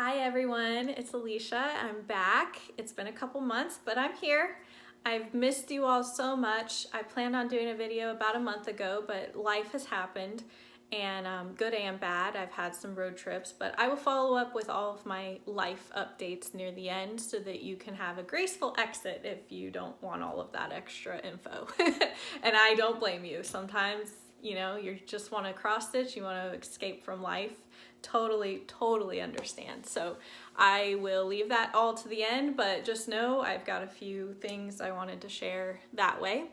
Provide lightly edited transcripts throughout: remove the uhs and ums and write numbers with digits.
Hi everyone, it's Alicia. I'm back. It's been a couple months, but I'm here. I've missed you all so much. I planned on doing a video about a month ago, but life has happened, and good and bad. I've had some road trips, but I will follow up with all of my life updates near the end so that you can have a graceful exit if you don't want all of that extra info. And I don't blame you. Sometimes, you know, you just want to cross stitch, you want to escape from life. Totally understand. So I will leave that all to the end, but just know I've got a few things I wanted to share that way.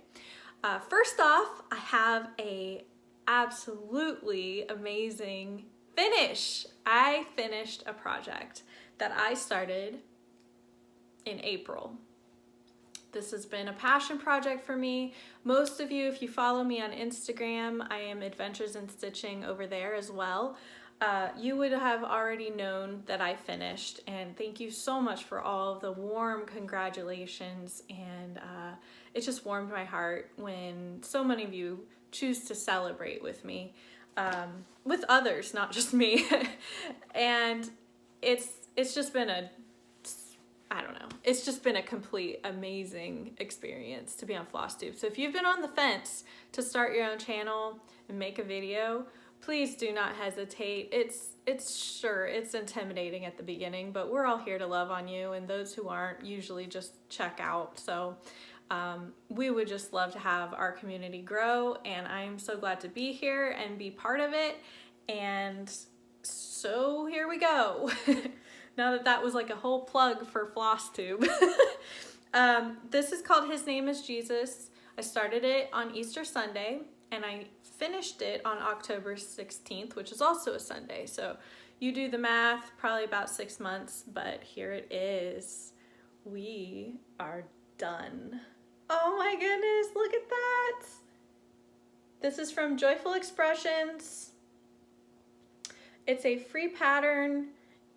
First off, I have a absolutely amazing finish. I finished a project that I started in April. This has been a passion project for me. Most of you, if you follow me on Instagram, I am Adventures in Stitching over there as well. You would have already known that I finished, and thank you so much for all of the warm congratulations, and it just warmed my heart when so many of you choose to celebrate with me, with others, not just me. And it's just been it's just been a complete amazing experience to be on Flosstube. So if you've been on the fence to start your own channel and make a video, please do not hesitate. It's intimidating at the beginning, but we're all here to love on you, and those who aren't usually just check out. So we would just love to have our community grow, and I'm so glad to be here and be part of it. And so here we go. Now that was like a whole plug for Flosstube. This is called His Name is Jesus. I started it on Easter Sunday, and I finished it on October 16th, which is also a Sunday. So you do the math, probably about 6 months, but here it is. We are done. Oh my goodness, look at that. This is from Joyful Expressions. It's a free pattern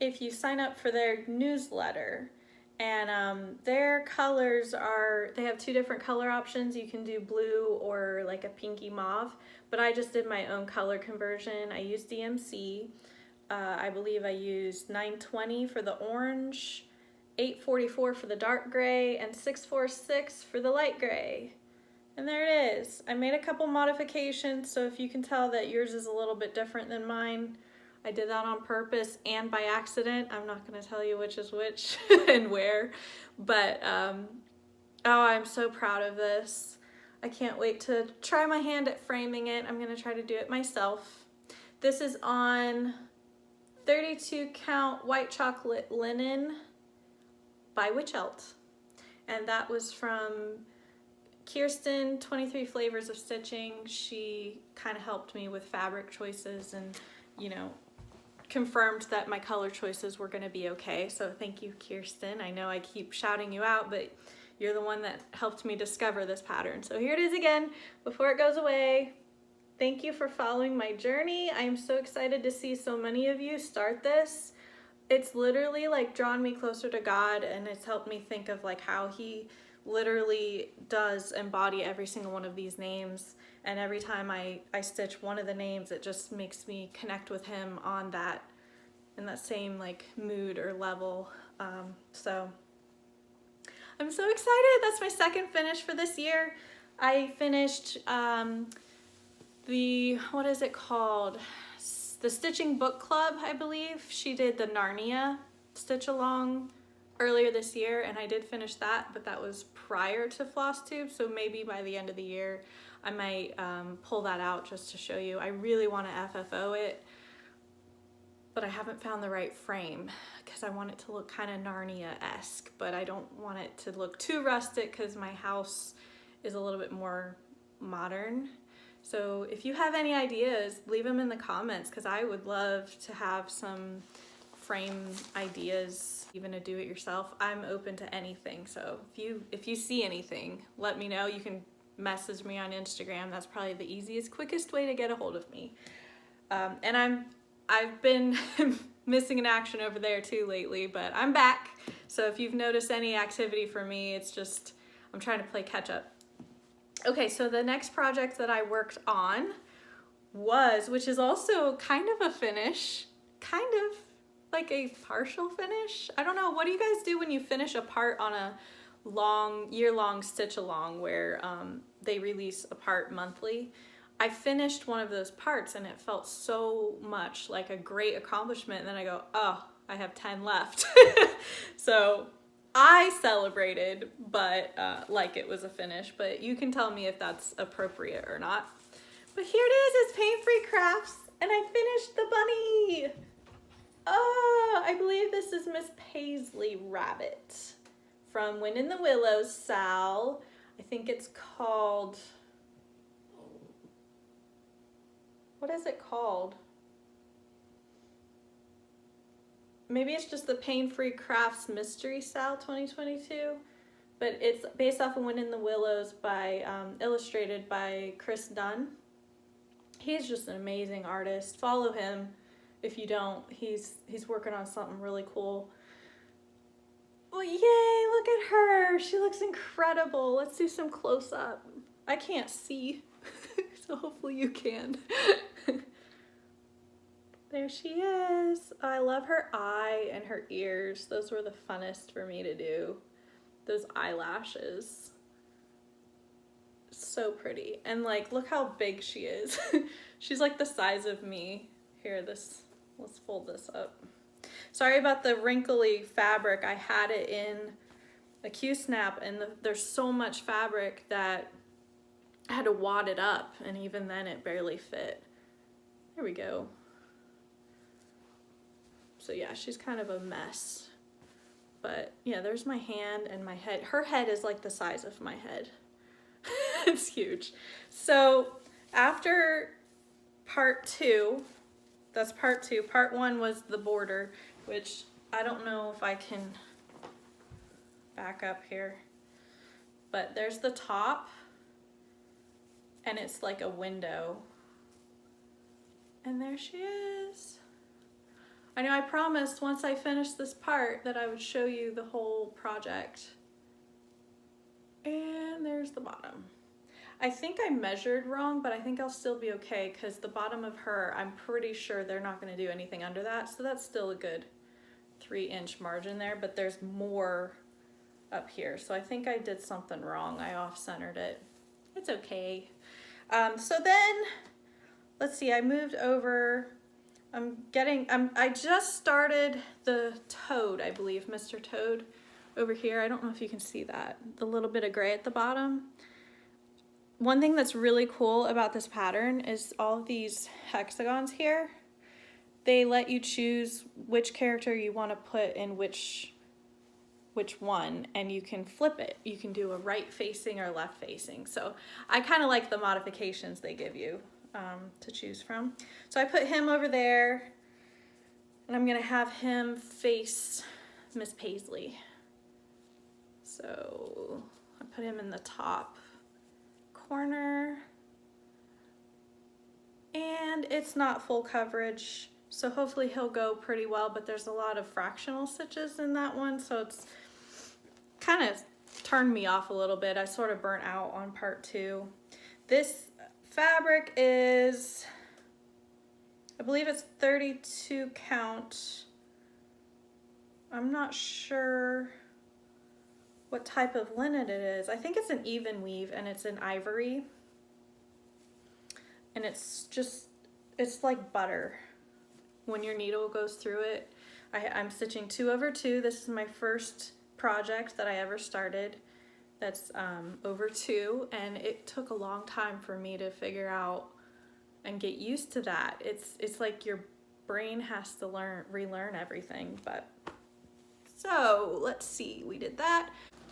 if you sign up for their newsletter. And their colors they have 2 different color options. You can do blue or like a pinky mauve, but I just did my own color conversion. I used DMC. I believe I used 920 for the orange, 844 for the dark gray, and 646 for the light gray. And there it is. I made a couple modifications, so if you can tell that yours is a little bit different than mine, I did that on purpose and by accident. I'm not going to tell you which is which and where, but oh, I'm so proud of this. I can't wait to try my hand at framing it. I'm going to try to do it myself. This is on 32 count white chocolate linen by Witchelt, and that was from Kirsten, 23 Flavors of Stitching. She kind of helped me with fabric choices and, you know, confirmed that my color choices were going to be okay. So thank you, Kirsten. I know I keep shouting you out, but you're the one that helped me discover this pattern. So here it is again before it goes away. Thank you for following my journey. I am so excited to see so many of you start this. It's literally like drawn me closer to God, and it's helped me think of like how He literally does embody every single one of these names. And every time I stitch one of the names, it just makes me connect with Him on that, in that same like mood or level. So I'm so excited. That's my second finish for this year. I finished what is it called? The Stitching Book Club, I believe. She did the Narnia stitch along earlier this year, and I did finish that, but that was prior to Flosstube, so maybe by the end of the year I might pull that out just to show you. I really want to FFO it, but I haven't found the right frame because I want it to look kind of Narnia-esque, but I don't want it to look too rustic because my house is a little bit more modern. So if you have any ideas, leave them in the comments, because I would love to have some frame ideas, even to do it yourself. I'm open to anything, so if you see anything, let me know. You can message me on Instagram. That's probably the easiest, quickest way to get a hold of me. And I've been missing in action over there too lately, but I'm back. So if you've noticed any activity for me, it's just I'm trying to play catch up. Okay, so the next project that I worked on which is also kind of a finish, kind of, like a partial finish. I don't know, what do you guys do when you finish a part on a year-long stitch along where they release a part monthly? I finished one of those parts and it felt so much like a great accomplishment, and then I go, oh, I have 10 left. So I celebrated, but like it was a finish, but you can tell me if that's appropriate or not. But here it is, it's Paint-Free Crafts, and I finished the bunny. Oh, I believe this is Miss Paisley Rabbit from Wind in the Willows, Sal. I think it's called, what is it called? Maybe it's just the Paint-Free Crafts Mystery Sal 2022, but it's based off of Wind in the Willows by, illustrated by Chris Dunn. He's just an amazing artist. Follow him if you don't. He's working on something really cool. Well, yay, look at her. She looks incredible. Let's do some close up. I can't see, so hopefully you can. There she is. I love her eye and her ears. Those were the funnest for me to do. Those eyelashes. So pretty. And like, look how big she is. She's like the size of me. Here, let's fold this up. Sorry about the wrinkly fabric. I had it in a Q-snap, and there's so much fabric that I had to wad it up, and even then it barely fit. There we go. So yeah, she's kind of a mess. But yeah, there's my hand and my head. Her head is like the size of my head. It's huge. So after part 2, that's part 2. Part 1 was the border, which I don't know if I can back up here. But there's the top, and it's like a window. And there she is. I know I promised once I finished this part that I would show you the whole project. And there's the bottom. I think I measured wrong, but I think I'll still be okay because the bottom of her, I'm pretty sure they're not going to do anything under that. So that's still a good 3-inch margin there, but there's more up here. So I think I did something wrong. I off-centered it. It's okay. So then, let's see, I moved over. I just started the toad, I believe, Mr. Toad over here. I don't know if you can see that, the little bit of gray at the bottom. One thing that's really cool about this pattern is all of these hexagons here. They let you choose which character you want to put in which one, and you can flip it. You can do a right facing or left facing. So I kind of like the modifications they give you to choose from. So I put him over there, and I'm gonna have him face Miss Paisley. So I put him in the top corner, and it's not full coverage, so hopefully he'll go pretty well, but there's a lot of fractional stitches in that one, so it's kind of turned me off a little bit. I sort of burnt out on part 2. This fabric is, I believe it's 32 count. I'm not sure what type of linen it is. I think it's an even weave, and it's in ivory. And it's like butter when your needle goes through it. I'm stitching 2/2. This is my first project that I ever started that's over 2, and it took a long time for me to figure out and get used to that. It's like your brain has to relearn everything. But so let's see, we did that.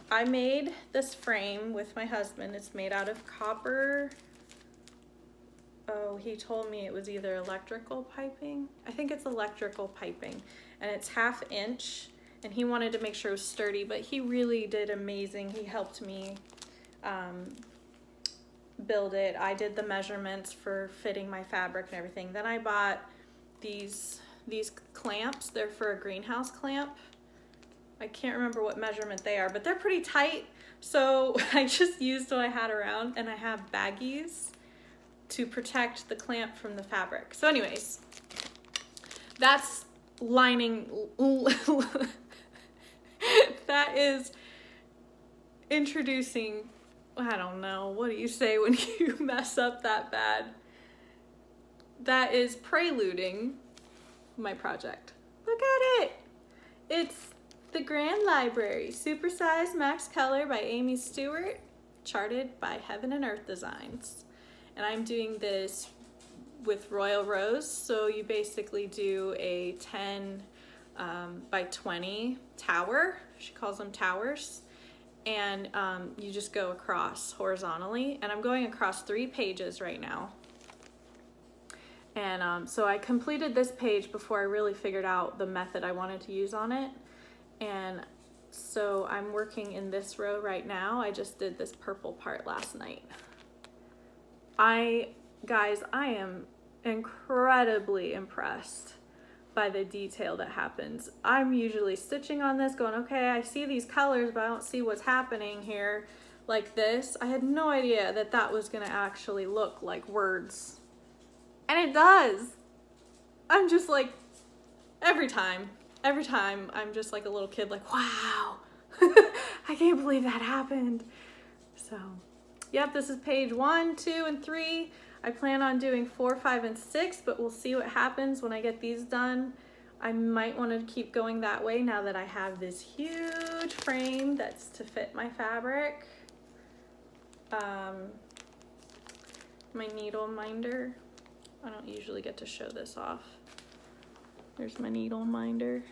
I made this frame with my husband. It's made out of copper. Oh, he told me it was either electrical piping. I think it's electrical piping, and it's 1/2 inch, and he wanted to make sure it was sturdy, but he really did amazing. He helped me build it. I did the measurements for fitting my fabric and everything. Then I bought these clamps. They're for a greenhouse clamp. I can't remember what measurement they are, but they're pretty tight. So I just used what I had around, and I have baggies to protect the clamp from the fabric. So anyways, that's lining, that is introducing, I don't know, what do you say when you mess up that bad? That is preluding my project. Look at it. It's the Grand Library, Supersized Max Color by Amy Stewart, charted by Heaven and Earth Designs. And I'm doing this with Royal Rose, so you basically do a 10 by 20 tower. She calls them towers. And you just go across horizontally. And I'm going across 3 pages right now. And so I completed this page before I really figured out the method I wanted to use on it. And so I'm working in this row right now. I just did this purple part last night. Guys, I am incredibly impressed by the detail that happens. I'm usually stitching on this going, okay, I see these colors, but I don't see what's happening here like this. I had no idea that that was gonna actually look like words. And it does. I'm just like, every time, I'm just like a little kid, like, wow, I can't believe that happened. So, yep, this is page 1, 2, and 3. I plan on doing 4, 5, and 6, but we'll see what happens when I get these done. I might want to keep going that way now that I have this huge frame that's to fit my fabric. My needle minder. I don't usually get to show this off. There's my needle minder.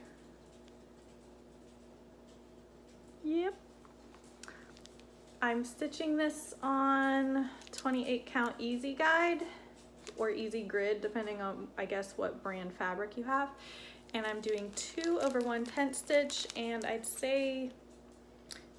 Yep. I'm stitching this on 28 count easy guide or easy grid, depending on, I guess, what brand fabric you have. And I'm doing 2 over 1/10 stitch, and I'd say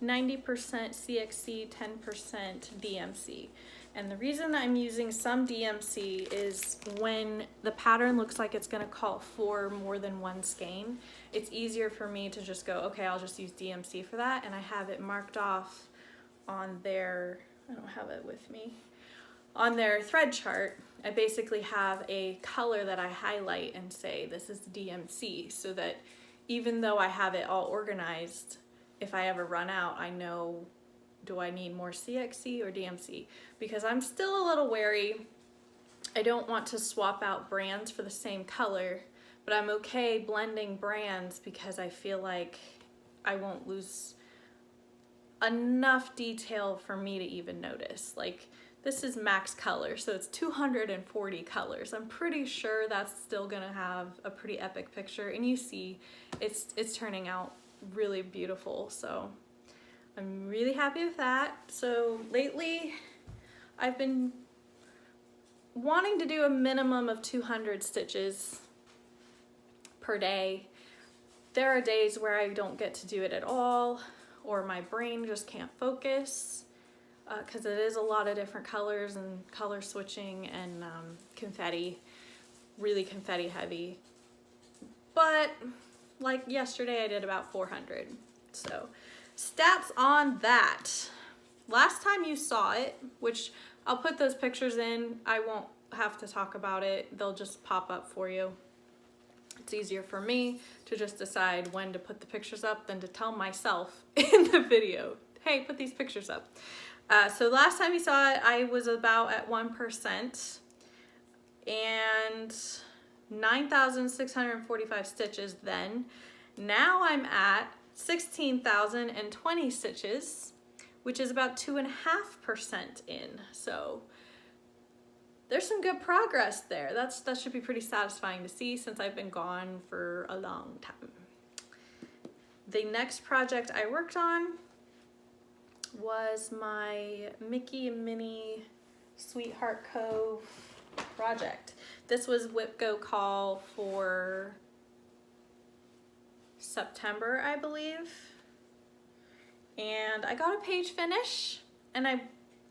90% CXC, 10% DMC. And the reason I'm using some DMC is when the pattern looks like it's gonna call for more than one skein, it's easier for me to just go, okay, I'll just use DMC for that, and I have it marked off on their, I don't have it with me, on their thread chart. I basically have a color that I highlight and say this is DMC, so that even though I have it all organized, if I ever run out, I know, do I need more CXC or DMC? Because I'm still a little wary. I don't want to swap out brands for the same color, but I'm okay blending brands because I feel like I won't lose enough detail for me to even notice. Like, this is max color, so it's 240 colors. I'm pretty sure that's still gonna have a pretty epic picture, and you see it's turning out really beautiful, so I'm really happy with that. So lately I've been wanting to do a minimum of 200 stitches per day. There are days where I don't get to do it at all, or my brain just can't focus, because it is a lot of different colors and color switching and confetti, really confetti heavy. But like yesterday I did about 400. So stats on that. Last time you saw it, which I'll put those pictures in, I won't have to talk about it, they'll just pop up for you. It's easier for me to just decide when to put the pictures up than to tell myself in the video, hey, put these pictures up. So last time you saw it, I was about at 1% and 9,645 stitches then. Now I'm at 16,020 stitches, which is about 2.5% in. So there's some good progress there. That should be pretty satisfying to see since I've been gone for a long time. The next project I worked on was my Mickey and Minnie Sweetheart Cove project. This was WIP Go Call for September, I believe. And I got a page finish, and I'm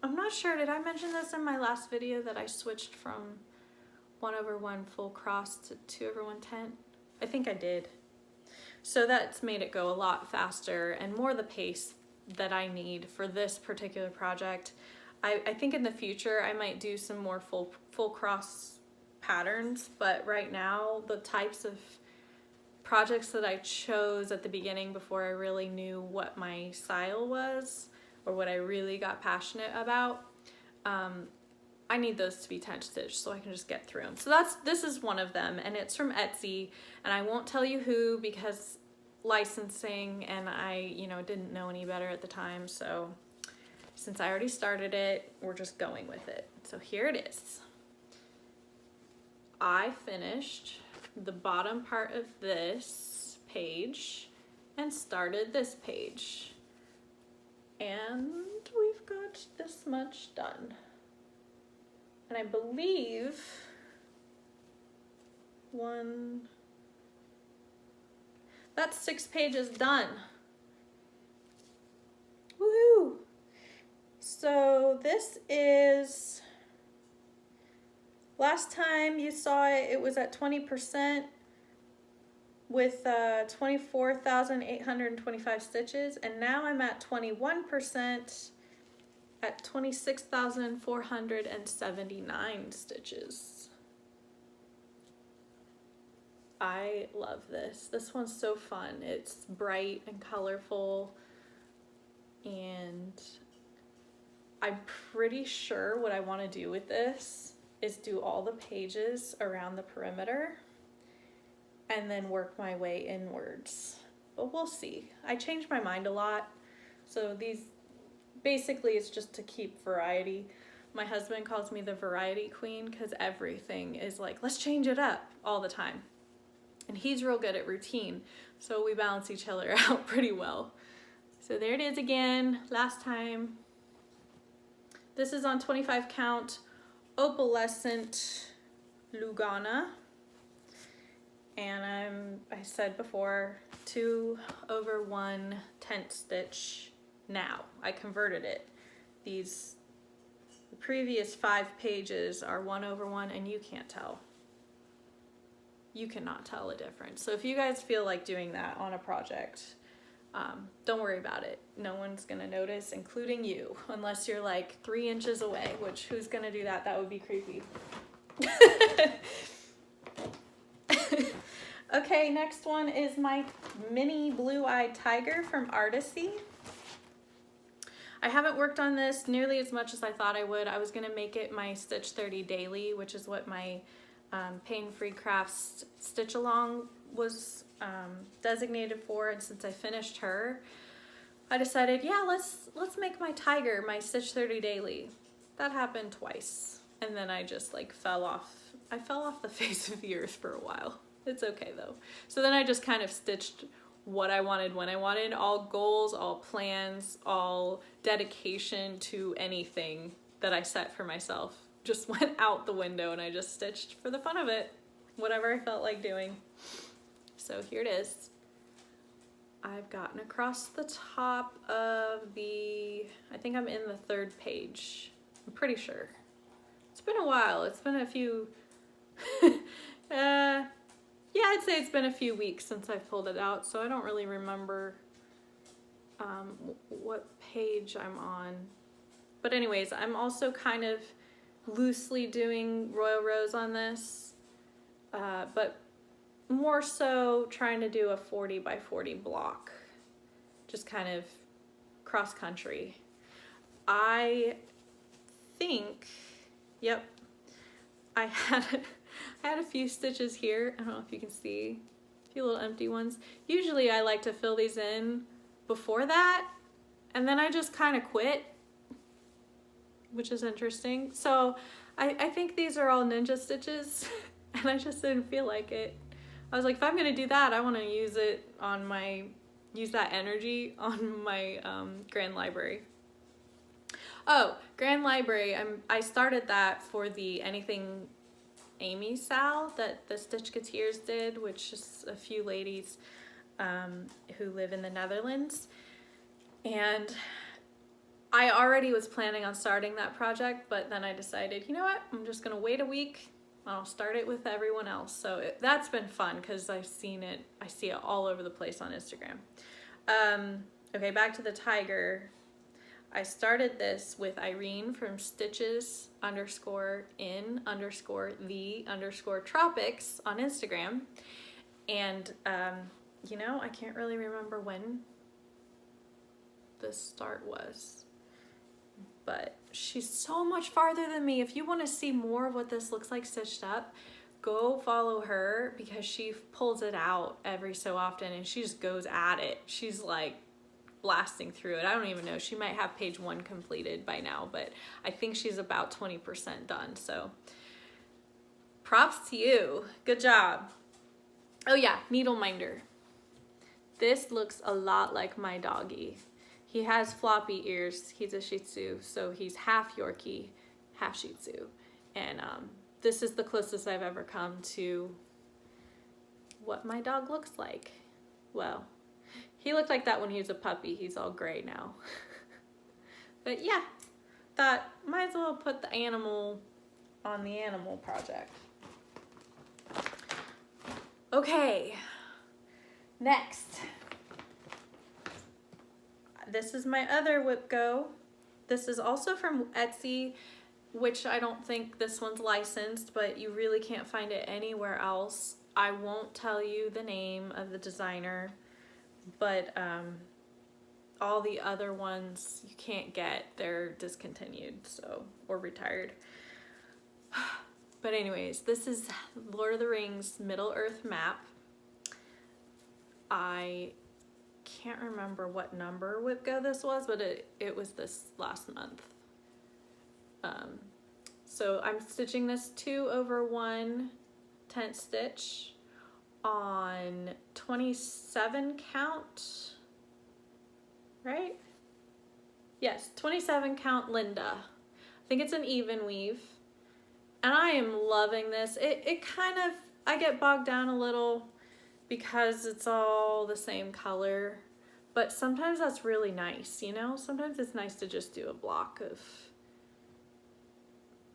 not sure, did I mention this in my last video that I switched from 1 over 1 full cross to 2 over 1/10? I think I did. So that's made it go a lot faster and more the pace that I need for this particular project. I think in the future I might do some more full cross patterns, but right now the types of projects that I chose at the beginning before I really knew what my style was or what I really got passionate about. I need those to be tench stitched so I can just get through them. So this is one of them, and it's from Etsy, and I won't tell you who because licensing, and I, you know, didn't know any better at the time. So since I already started it, we're just going with it. So here it is. I finished the bottom part of this page and started this page, and we've got this much done. And I believe that's 6 pages done. Woohoo! So this is, last time you saw it, it was at 20% with 24,825 stitches, and now I'm at 21% at 26,479 stitches. I love this. This one's so fun. It's bright and colorful, and I'm pretty sure what I want to do with this is do all the pages around the perimeter and then work my way inwards. But we'll see. I change my mind a lot, so these basically it's just to keep variety. My husband calls me the variety queen because everything is like, let's change it up all the time. And he's real good at routine, so we balance each other out pretty well. So there it is again, last time. This is on 25 count opalescent Lugana. And I said before, 2/1 tent stitch now. I converted it. The previous 5 pages are 1/1, and you can't tell. You cannot tell a difference. So if you guys feel like doing that on a project, don't worry about it. No one's gonna notice, including you, unless you're like 3 inches away, which who's gonna do that? That would be creepy. Okay, next one is my mini blue-eyed tiger from Artisy. I haven't worked on this nearly as much as I thought I would. I was gonna make it my Stitch 30 daily, which is what my Pain-Free Crafts stitch along was designated for, and since I finished her, I decided, yeah, let's make my tiger my Stitch 30 daily. That happened twice, and then I just like fell off the face of the earth for a while. It's okay though. So then I just kind of stitched what I wanted when I wanted, all goals, all plans, all dedication to anything that I set for myself just went out the window, and I just stitched for the fun of it, whatever I felt like doing. So here it is. I've gotten across the top of I think I'm in the 3rd page. I'm pretty sure. It's been a while. It's been a few, yeah, I'd say it's been a few weeks since I've pulled it out, so I don't really remember what page I'm on. But anyways, I'm also kind of loosely doing Royal Rose on this, but more so trying to do a 40 by 40 block, just kind of cross country. I think, yep, I had a few stitches here. I don't know if you can see, a few little empty ones. Usually I like to fill these in before that, and then I just kind of quit, which is interesting. So I think these are all ninja stitches, and I just didn't feel like it. I was like, if I'm gonna do that, I want to use that energy on my Grand Library. Oh, Grand Library, I started that for the Anything Amy Sal that the Stitch Gateers did, which is a few ladies who live in the Netherlands. And I already was planning on starting that project, but then I decided, you know what, I'm just gonna wait a week and I'll start it with everyone else. So that's been fun because I see it all over the place on Instagram. Okay, back to the tiger. I started this with Irene from Stitches_in_the_tropics on Instagram. And, you know, I can't really remember when the start was, but she's so much farther than me. If you want to see more of what this looks like stitched up, go follow her, because she pulls it out every so often and she just goes at it. She's like blasting through it. I don't even know. She might have page 1 completed by now, but I think she's about 20% done. So props to you. Good job. Oh yeah, needle minder. This looks a lot like my doggy. He has floppy ears. He's a Shih Tzu, so he's half Yorkie, half Shih Tzu. And this is the closest I've ever come to what my dog looks like. Well, he looked like that when he was a puppy. He's all gray now. But yeah, thought might as well put the animal on the animal project. Okay, next. This is my other WIP Go. This is also from Etsy, which I don't think this one's licensed, but you really can't find it anywhere else. I won't tell you the name of the designer, but all the other ones you can't get. They're discontinued, so, or retired. But anyways, this is Lord of the Rings Middle-earth map. I can't remember what number WIP Go this was, but it was this last month. So I'm stitching this 2/1 tent stitch on 27 count, right? Yes, 27 count Linda. I think it's an even weave. And I am loving this. It kind of, I get bogged down a little because it's all the same color, but sometimes that's really nice, you know? Sometimes it's nice to just do a block of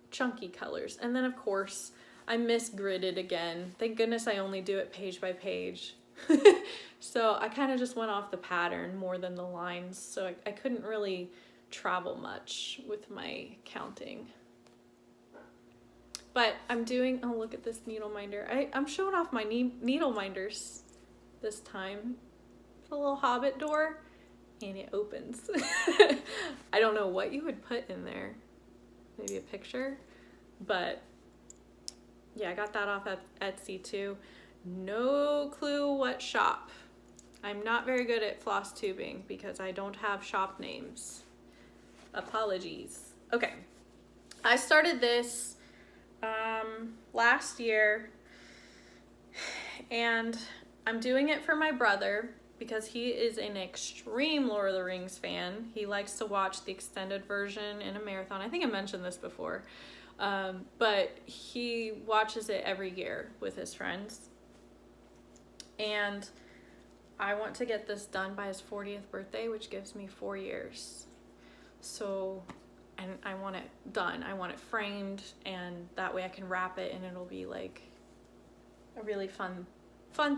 chunky colors. And then of course, I miss gridded again. Thank goodness I only do it page by page. So I kind of just went off the pattern more than the lines. So I couldn't really travel much with my counting. But I'm doing, oh look at this needle minder. I'm showing off my needle minders this time. The little hobbit door, and it opens. I don't know what you would put in there. Maybe a picture, but yeah, I got that off at Etsy too. No clue what shop. I'm not very good at floss tubing because I don't have shop names. Apologies. Okay, I started this last year, and I'm doing it for my brother because he is an extreme Lord of the Rings fan. He likes to watch the extended version in a marathon. I think I mentioned this before, but he watches it every year with his friends. And I want to get this done by his 40th birthday, which gives me 4 years. So, and I want it done. I want it framed, and that way I can wrap it and it'll be like a really fun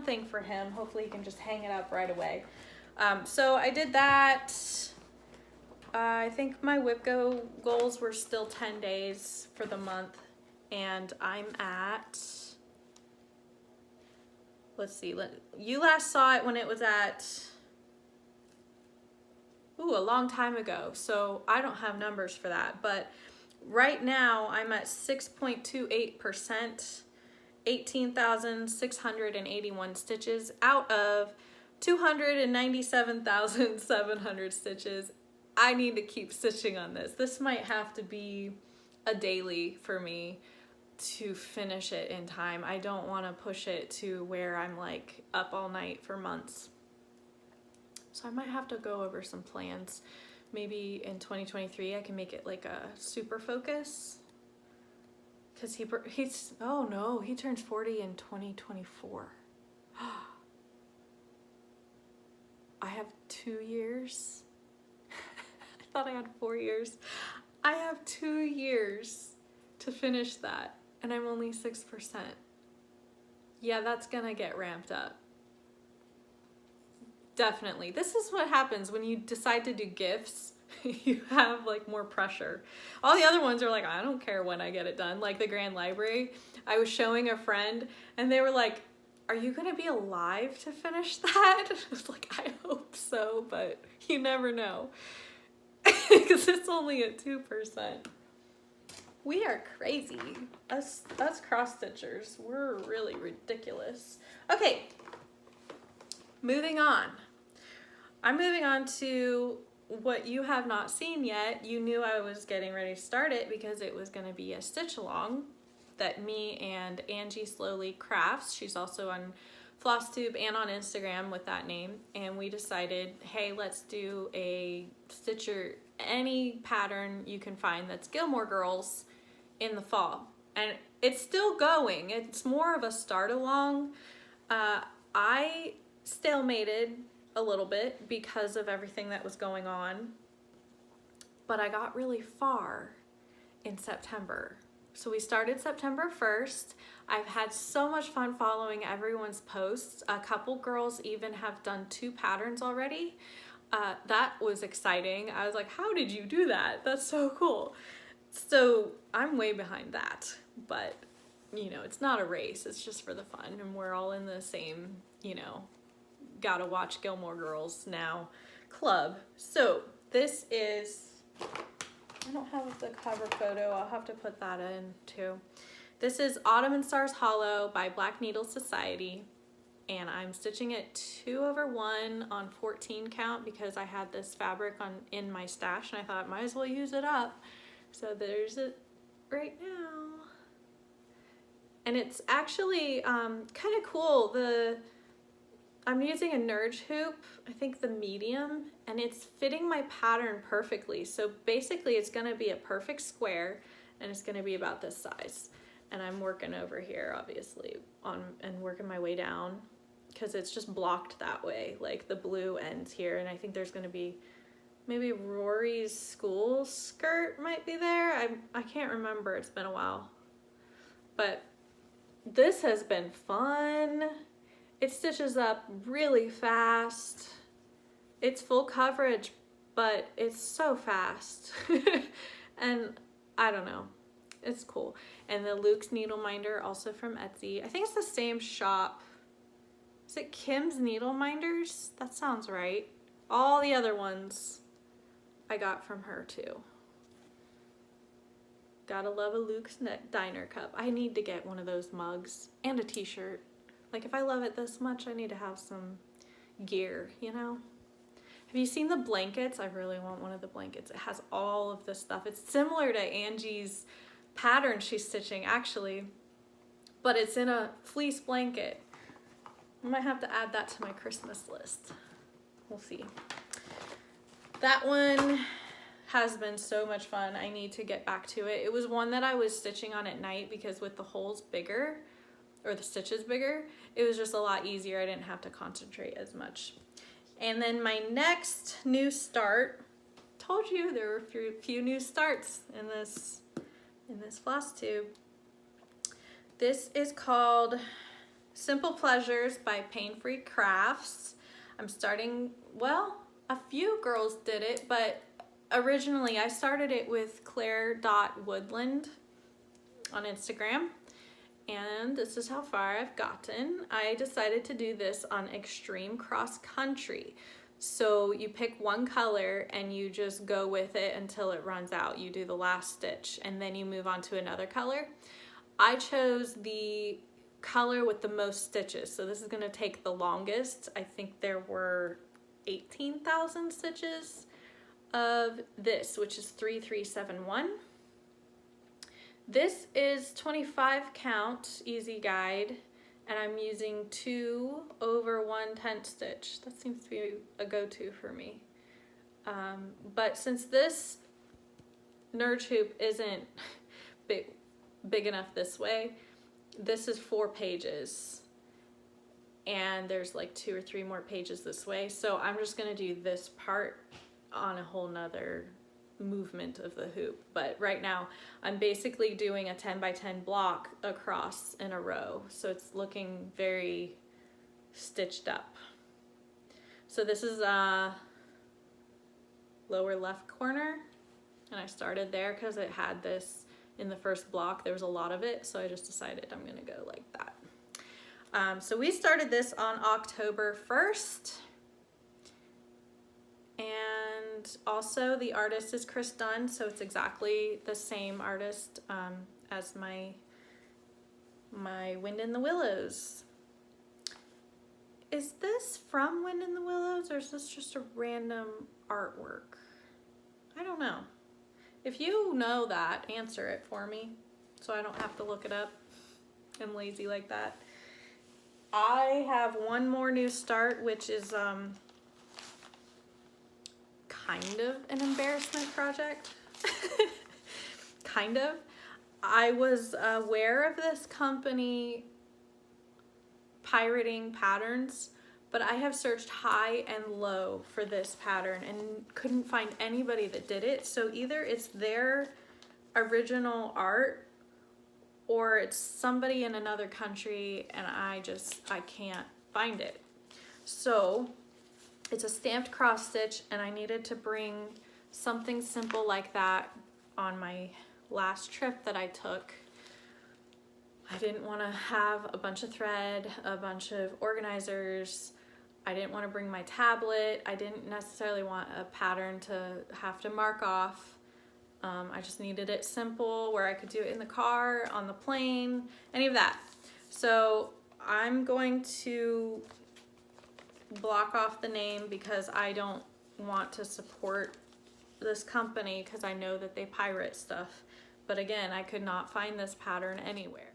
thing for him. Hopefully he can just hang it up right away. So I did that. I think my WIP Go goals were still 10 days for the month, and I'm at, let's see, you last saw it when it was at, ooh, a long time ago, so I don't have numbers for that, but right now I'm at 6.28%, 18,681 stitches out of 297,700 stitches. I need to keep stitching on this. This might have to be a daily for me to finish it in time. I don't want to push it to where I'm like up all night for months. So I might have to go over some plans. Maybe in 2023 I can make it like a super focus. Because he's, oh no, he turns 40 in 2024. I have 2 years. I thought I had 4 years. I have 2 years to finish that, and I'm only 6%. Yeah, that's gonna get ramped up. Definitely. This is what happens when you decide to do gifts. You have like more pressure. All the other ones are like, I don't care when I get it done. Like the Grand Library, I was showing a friend and they were like, are you gonna be alive to finish that? I was like, I hope so, but you never know. Because it's only at 2%. We are crazy. Us cross stitchers, we're really ridiculous. Okay, moving on. I'm moving on to what you have not seen yet. You knew I was getting ready to start it because it was going to be a stitch along that me and Angie Slowly Crafts, she's also on Flosstube and on Instagram with that name, and we decided, hey, let's do a stitcher, any pattern you can find that's Gilmore Girls in the fall. And it's still going. It's more of a start along. I stalemated a little bit because of everything that was going on, but I got really far in September. So we started September 1st. I've had so much fun following everyone's posts. A couple girls even have done 2 patterns already. That was exciting. I was like, how did you do that? That's so cool. So I'm way behind that, but you know, it's not a race. It's just for the fun, and we're all in the same, you know, gotta watch Gilmore Girls now club. So this is, I don't have the cover photo. I'll have to put that in too. This is Autumn and Stars Hollow by Black Needle Society. And I'm stitching it 2/1 on 14 count because I had this fabric in my stash and I thought I might as well use it up. So there's it right now. And it's actually kind of cool. I'm using a Nurge hoop, I think the medium, and it's fitting my pattern perfectly. So basically it's gonna be a perfect square and it's gonna be about this size. And I'm working over here, obviously, and working my way down because it's just blocked that way. Like the blue ends here, and I think there's gonna be maybe Rory's school skirt might be there. I can't remember, it's been a while. But this has been fun. It stitches up really fast. It's full coverage, but it's so fast. And I don't know, it's cool. And the Luke's Needle Minder, also from Etsy. I think it's the same shop. Is it Kim's Needle Minders? That sounds right. All the other ones I got from her too. Gotta love a Luke's Diner cup. I need to get one of those mugs and a t-shirt. Like, if I love it this much, I need to have some gear, you know? Have you seen the blankets? I really want one of the blankets. It has all of this stuff. It's similar to Angie's pattern she's stitching, actually, but it's in a fleece blanket. I might have to add that to my Christmas list. We'll see. That one has been so much fun. I need to get back to it. It was one that I was stitching on at night because with the holes bigger, or the stitches bigger, it was just a lot easier. I didn't have to concentrate as much. And then my next new start, told you there were a few new starts in this Flosstube. This is called Simple Pleasures by Pain Free Crafts. I'm starting, well, a few girls did it, but originally I started it with Claire.Woodland on Instagram. And this is how far I've gotten. I decided to do this on Extreme Cross Country. So you pick one color and you just go with it until it runs out. You do the last stitch and then you move on to another color. I chose the color with the most stitches. So this is gonna take the longest. I think there were 18,000 stitches of this, which is 3371. This is 25 count easy guide, and I'm using 2/110 stitch. That seems to be a go-to for me. But since this Nurge hoop isn't big enough this way, this is 4 pages, and there's like 2 or 3 more pages this way. So I'm just gonna do this part on a whole nother movement of the hoop. But right now I'm basically doing a 10 by 10 block across in a row, so it's looking very stitched up. So this is lower left corner, and I started there because it had this in the first block. There was a lot of it, so I just decided I'm gonna go like that. So we started this on October 1st. And also the artist is Chris Dunn, so it's exactly the same artist as my Wind in the Willows. Is this from Wind in the Willows, or is this just a random artwork? I don't know. If you know that, answer it for me so I don't have to look it up. I'm lazy like that. I have one more new start, which is kind of an embarrassment project. Kind of. I was aware of this company pirating patterns, but I have searched high and low for this pattern and couldn't find anybody that did it. So either it's their original art or it's somebody in another country and I can't find it. So it's a stamped cross stitch, and I needed to bring something simple like that on my last trip that I took. I didn't want to have a bunch of thread, a bunch of organizers. I didn't want to bring my tablet. I didn't necessarily want a pattern to have to mark off. I just needed it simple where I could do it in the car, on the plane, any of that. So I'm going to block off the name because I don't want to support this company because I know that they pirate stuff. But again, I could not find this pattern anywhere.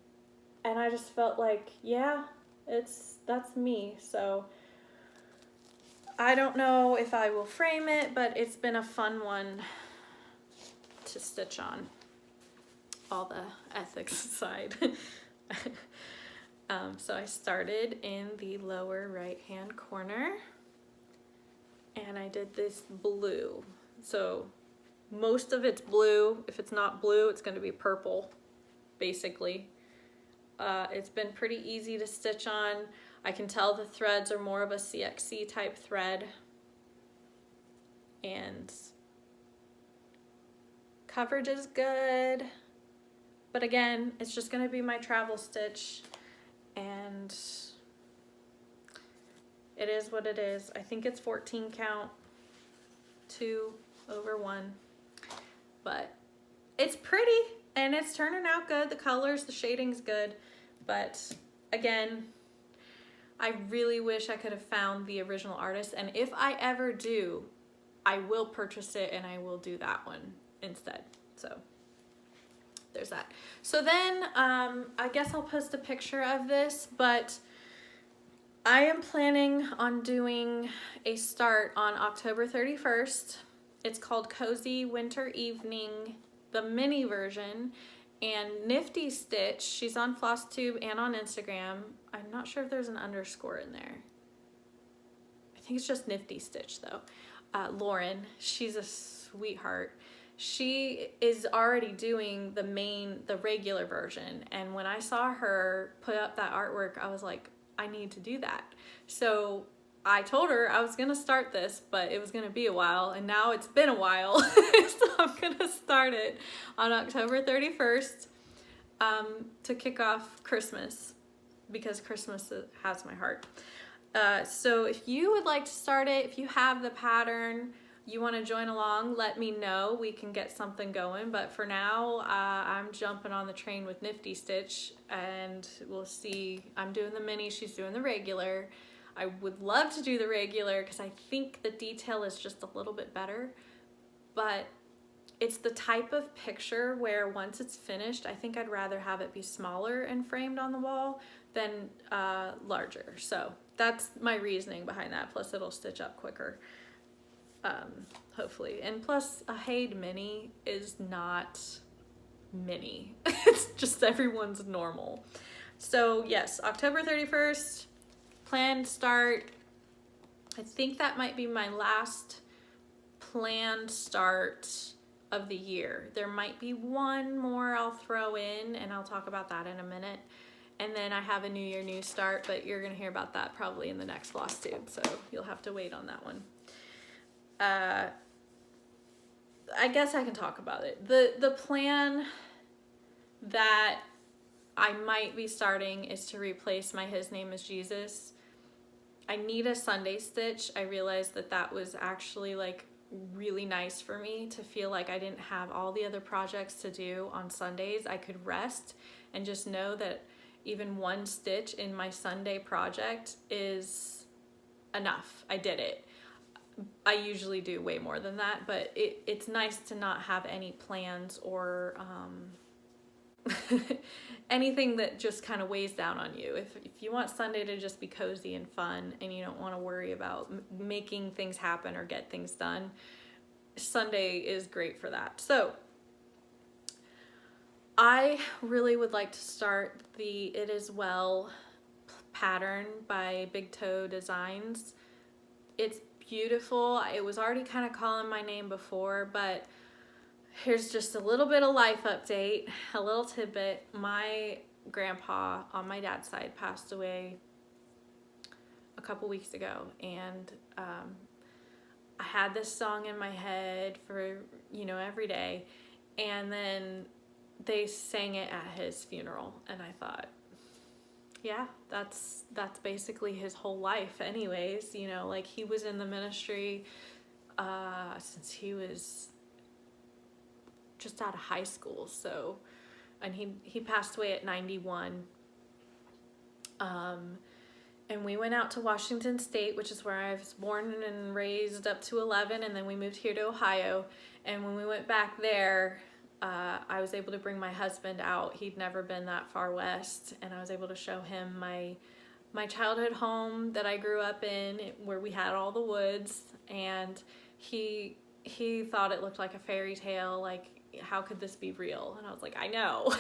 And I just felt like, yeah, that's me. So I don't know if I will frame it, but it's been a fun one to stitch on, all the ethics aside. So I started in the lower right hand corner and I did this blue. So most of it's blue. If it's not blue, it's going to be purple, basically. It's been pretty easy to stitch on. I can tell the threads are more of a CXC type thread. And coverage is good. But again, it's just going to be my travel stitch. And it is what it is. I think it's 14 count, 2/1. But it's pretty and it's turning out good. The colors, the shading's good. But again, I really wish I could have found the original artist. And if I ever do, I will purchase it and I will do that one instead. So there's that. So then I guess I'll post a picture of this, but I am planning on doing a start on October 31st. It's called Cozy Winter Evening, the mini version, and Nifty Stitch. She's on Flosstube and on Instagram. I'm not sure if there's an underscore in there. I think it's just Nifty Stitch though. Lauren, she's a sweetheart. She is already doing the regular version, and when I saw her put up that artwork, I was like, I need to do that. So I told her I was gonna start this, but it was gonna be a while, and now it's been a while. So I'm gonna start it on October 31st to kick off Christmas, because Christmas has my heart. So if you would like to start it, if you have the pattern, you want to join along, let me know. We can get something going. But for now, I'm jumping on the train with Nifty Stitch, and we'll see. I'm doing the mini, she's doing the regular. I would love to do the regular because I think the detail is just a little bit better. But it's the type of picture where once it's finished, I think I'd rather have it be smaller and framed on the wall than larger. So that's my reasoning behind that. Plus it'll stitch up quicker. Hopefully. And plus a Haid mini is not mini. It's just everyone's normal. So yes, October 31st, planned start. I think that might be my last planned start of the year. There might be one more I'll throw in, and I'll talk about that in a minute. And then I have a New Year, New Start, but you're gonna hear about that probably in the next Flosstube, so you'll have to wait on that one. I guess I can talk about it. The plan that I might be starting is to replace my His Name is Jesus. I need a Sunday stitch. I realized that that was actually like really nice for me to feel like I didn't have all the other projects to do on Sundays. I could rest and just know that even one stitch in my Sunday project is enough. I did it. I usually do way more than that, but it's nice to not have any plans or anything that just kind of weighs down on you. If you want Sunday to just be cozy and fun and you don't want to worry about making things happen or get things done, Sunday is great for that. So I really would like to start the It Is Well pattern by Big Toe Designs. It's beautiful. It was already kind of calling my name before, but here's just a little bit of life update, a little tidbit. My grandpa on my dad's side passed away a couple weeks ago, and I had this song in my head for, every day, and then they sang it at his funeral, and I thought, yeah, that's basically his whole life anyways. Like, he was in the ministry since he was just out of high school, so, and he passed away at 91. And we went out to Washington State, which is where I was born and raised up to 11, and then we moved here to Ohio. And when we went back there, I was able to bring my husband out. He'd never been that far west, and I was able to show him my childhood home that I grew up in, where we had all the woods, and he thought it looked like a fairy tale, like, how could this be real? And I was like, I know.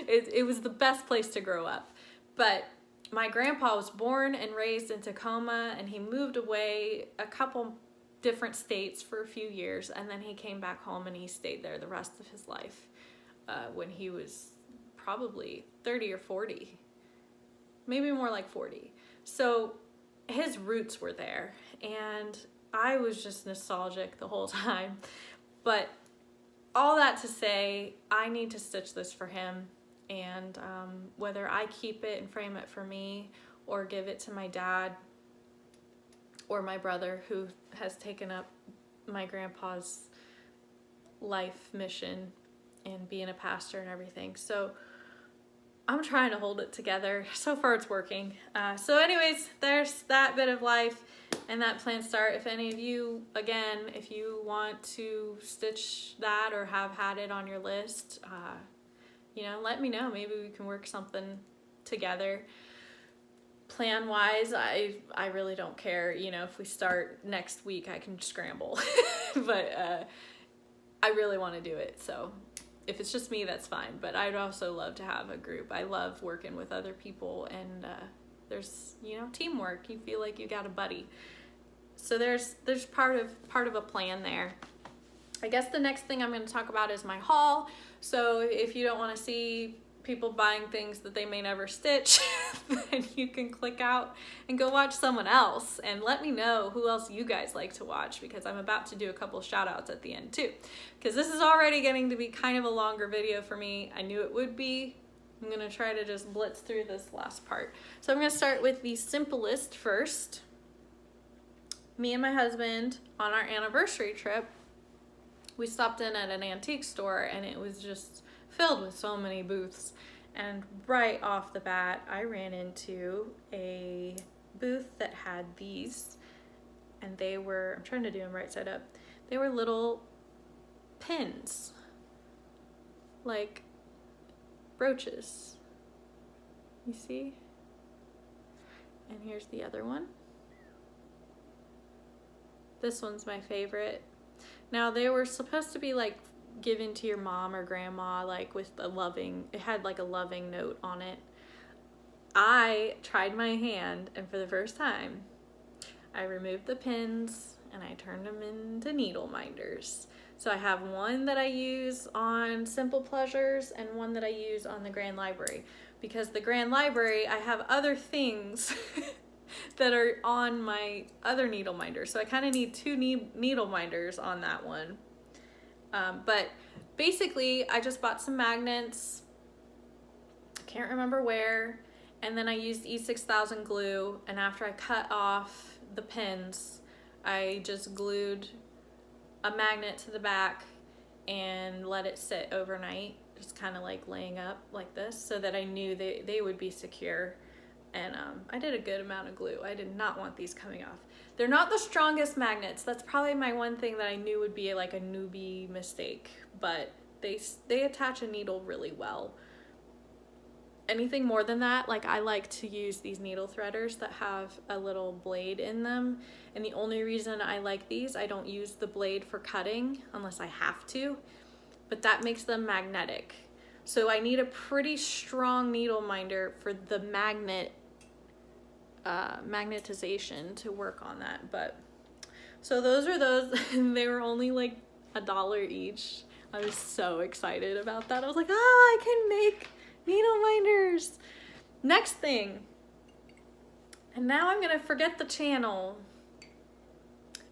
It was the best place to grow up. But my grandpa was born and raised in Tacoma, and he moved away a couple different states for a few years, and then he came back home and he stayed there the rest of his life when he was probably 30 or 40, maybe more like 40. So his roots were there, and I was just nostalgic the whole time. But all that to say, I need to stitch this for him, and whether I keep it and frame it for me or give it to my dad or my brother, who has taken up my grandpa's life mission and being a pastor and everything. So I'm trying to hold it together. So far it's working. So anyways, there's that bit of life and that plan start. If any of you, again, if you want to stitch that or have had it on your list, let me know. Maybe we can work something together. Plan wise, I really don't care. If we start next week, I can scramble. But I really want to do it. So if it's just me, that's fine. But I'd also love to have a group. I love working with other people, and there's teamwork. You feel like you got a buddy. So there's part of a plan there. I guess the next thing I'm going to talk about is my haul. So if you don't want to see people buying things that they may never stitch, then you can click out and go watch someone else, and let me know who else you guys like to watch, because I'm about to do a couple shout outs at the end too, because this is already getting to be kind of a longer video for me. I knew it would be. I'm going to try to just blitz through this last part. So I'm going to start with the simplest first. Me and my husband, on our anniversary trip, we stopped in at an antique store, and it was just filled with so many booths. And right off the bat, I ran into a booth that had these, and they were, I'm trying to do them right side up, they were little pins, like brooches. You see? And here's the other one. This one's my favorite. Now, they were supposed to be like given to your mom or grandma, like with a loving, it had like a loving note on it. I tried my hand, and for the first time, I removed the pins and I turned them into needle minders. So I have one that I use on Simple Pleasures and one that I use on the Grand Library, because the Grand Library, I have other things that are on my other needle minder. So I kind of need two needle minders on that one. But basically, I just bought some magnets, can't remember where, and then I used E6000 glue, and after I cut off the pins, I just glued a magnet to the back and let it sit overnight, just kind of like laying up like this, so that I knew they would be secure. And I did a good amount of glue. I did not want these coming off. They're not the strongest magnets. That's probably my one thing that I knew would be like a newbie mistake, but they attach a needle really well. Anything more than that, like I like to use these needle threaders that have a little blade in them. And the only reason I like these, I don't use the blade for cutting unless I have to, but that makes them magnetic. So I need a pretty strong needle minder for the magnetization to work on that. But so those are those. They were only like $1 each. I was so excited about that. I was like, oh, I can make needle minders. Next thing, and now I'm gonna forget the channel.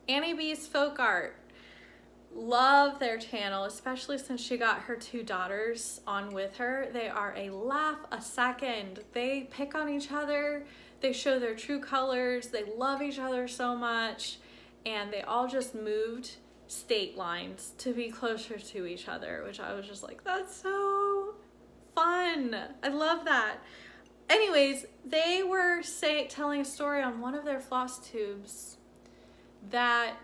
Annie B's Folk Art. Love their channel, especially since she got her 2 daughters on with her. They are a laugh a second. They pick on each other. They show their true colors. They love each other so much. And they all just moved state lines to be closer to each other, which I was just like, that's so fun. I love that. Anyways, they were telling a story on one of their Flosstubes that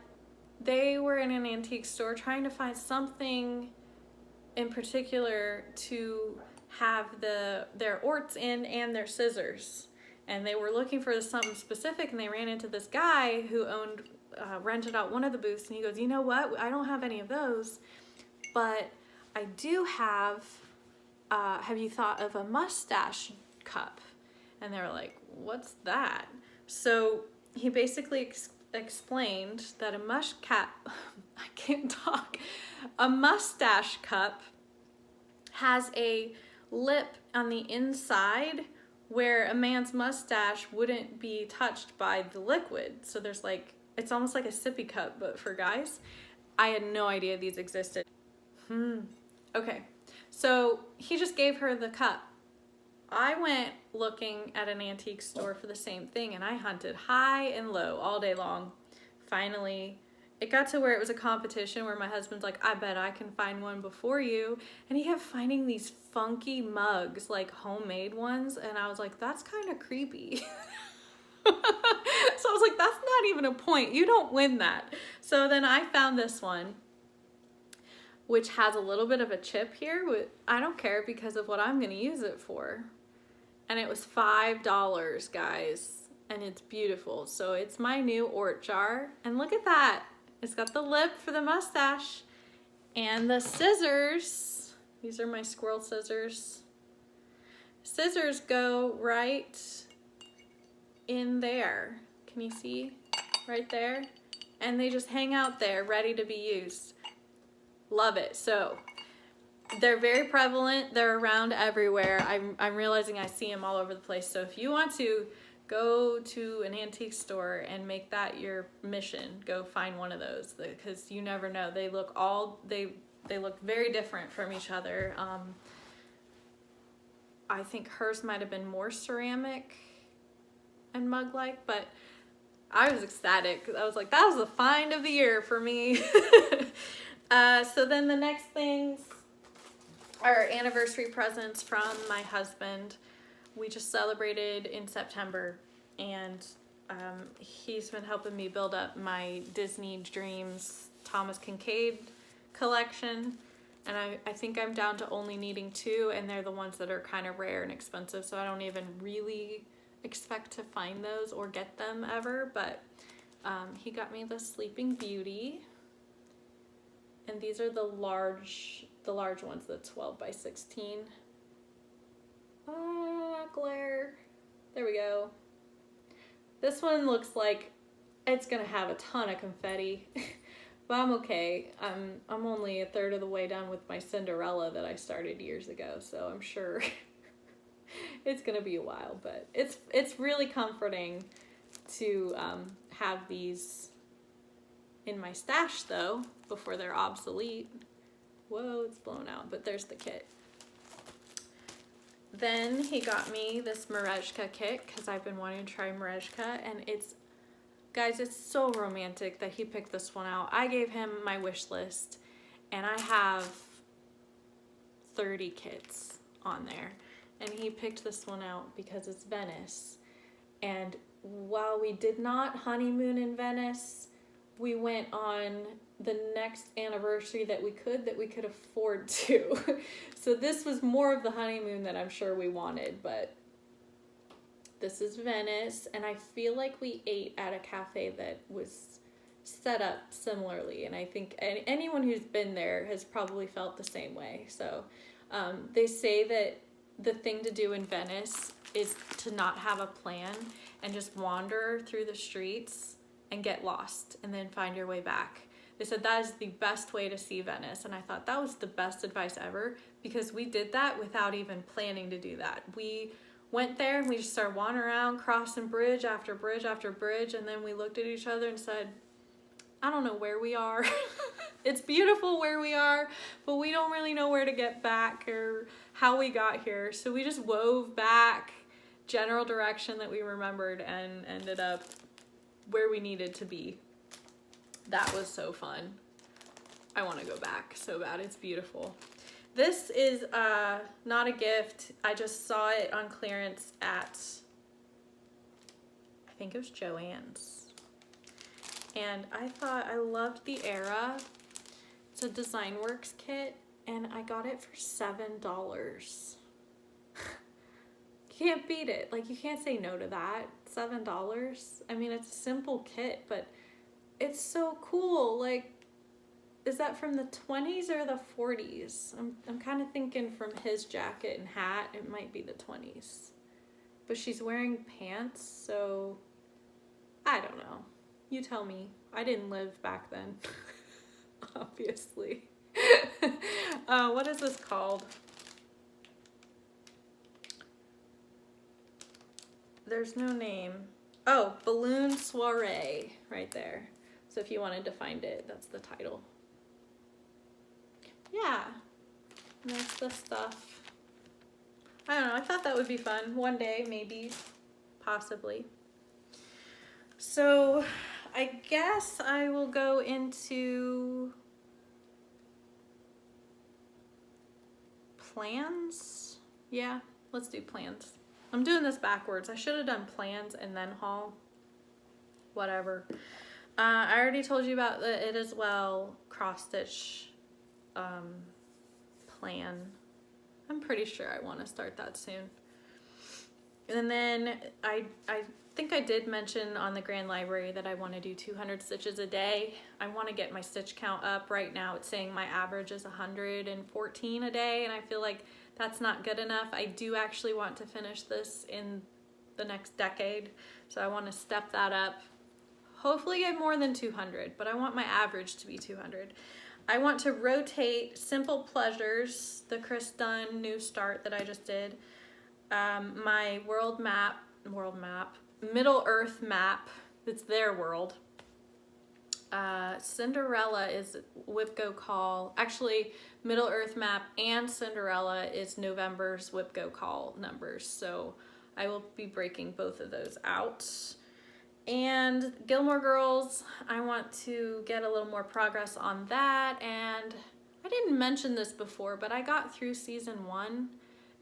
they were in an antique store trying to find something in particular to have their orts in and their scissors. And they were looking for something specific, and they ran into this guy who rented out one of the booths, and he goes, you know what? I don't have any of those, but I do have you thought of a mustache cup? And they were like, what's that? So he basically explained that a mustache cup has a lip on the inside where a man's mustache wouldn't be touched by the liquid. So there's like, it's almost like a sippy cup, but for guys. I had no idea these existed. Okay, so he just gave her the cup. I went looking at an antique store for the same thing, and I hunted high and low all day long. Finally, it got to where it was a competition where my husband's like, I bet I can find one before you. And he kept finding these funky mugs, like homemade ones. And I was like, that's kind of creepy. So I was like, that's not even a point. You don't win that. So then I found this one, which has a little bit of a chip here. I don't care because of what I'm going to use it for. And it was $5, guys. And it's beautiful. So it's my new Ort jar. And look at that. It's got the lip for the mustache. And the scissors. These are my squirrel scissors. Scissors go right in there. Can you see? Right there. And they just hang out there ready to be used. Love it. So they're very prevalent. They're around everywhere. I'm realizing I see them all over the place. So if you want to go to an antique store and make that your mission, go find one of those, because you never know. They look they look very different from each other. I think hers might have been more ceramic and mug-like, but I was ecstatic. I was like, that was the find of the year for me. So then the next things are anniversary presents from my husband. We just celebrated in September, and he's been helping me build up my Disney Dreams Thomas Kincaid collection. And I think I'm down to only needing 2, and they're the ones that are kind of rare and expensive, so I don't even really expect to find those or get them ever. But he got me the Sleeping Beauty, and these are the large ones, the 12 by 16. Glare. There we go. This one looks like it's gonna have a ton of confetti, but I'm okay. I'm only a third of the way done with my Cinderella that I started years ago, so I'm sure it's gonna be a while. But it's really comforting to have these in my stash though before they're obsolete. Whoa, it's blown out, but there's the kit. then he got me this Merezhka kit because I've been wanting to try Merezhka, and it's, guys, it's so romantic that he picked this one out. I gave him my wish list, and I have 30 kits on there, and he picked this one out because it's Venice. And while we did not honeymoon in Venice, we went on the next anniversary that we could afford to. So this was more of the honeymoon that I'm sure we wanted, but this is Venice, and I feel like we ate at a cafe that was set up similarly, and I think anyone who's been there has probably felt the same way. So they say that the thing to do in Venice is to not have a plan and just wander through the streets and get lost and then find your way back. They said that is the best way to see Venice, and I thought that was the best advice ever, because we did that without even planning to do that. We went there and we just started wandering around, crossing bridge after bridge after bridge, and then we looked at each other and said, I don't know where we are. It's beautiful where we are, but we don't really know where to get back or how we got here. So we just wove back general direction that we remembered and ended up where we needed to be. That was so fun. I want to go back so bad. It's beautiful. This is not a gift. I just saw it on clearance at, I think it was Joann's. And I thought I loved the era. It's a Design Works kit, and I got it for $7. Can't beat it. Like, you can't say no to that. $7. I mean, it's a simple kit, but it's so cool. Like, is that from the 20s or the 40s? I'm kind of thinking from his jacket and hat, it might be the 20s. But she's wearing pants, so I don't know. You tell me. I didn't live back then, obviously. What is this called? There's no name. Oh, Balloon Soiree, right there. So if you wanted to find it, that's the title. Yeah, and that's the stuff. I don't know, I thought that would be fun. One day, maybe, possibly. So I guess I will go into plans. Yeah, let's do plans. I'm doing this backwards. I should have done plans and then haul. Whatever. I already told you about it as well. Cross stitch plan. I'm pretty sure I want to start that soon. And then I think I did mention on the Grand Library that I want to do 200 stitches a day. I want to get my stitch count up. Right now it's saying my average is 114 a day, and I feel like that's not good enough. I do actually want to finish this in the next decade, so I want to step that up. Hopefully get more than 200, but I want my average to be 200. I want to rotate Simple Pleasures, the Chris Dunn new start that I just did, my Middle Earth map, it's their world. Cinderella is WIP Go Call. Actually, Middle Earth map and Cinderella is November's WIP Go Call numbers, so I will be breaking both of those out. And Gilmore Girls, I want to get a little more progress on that, and I didn't mention this before, but I got through season 1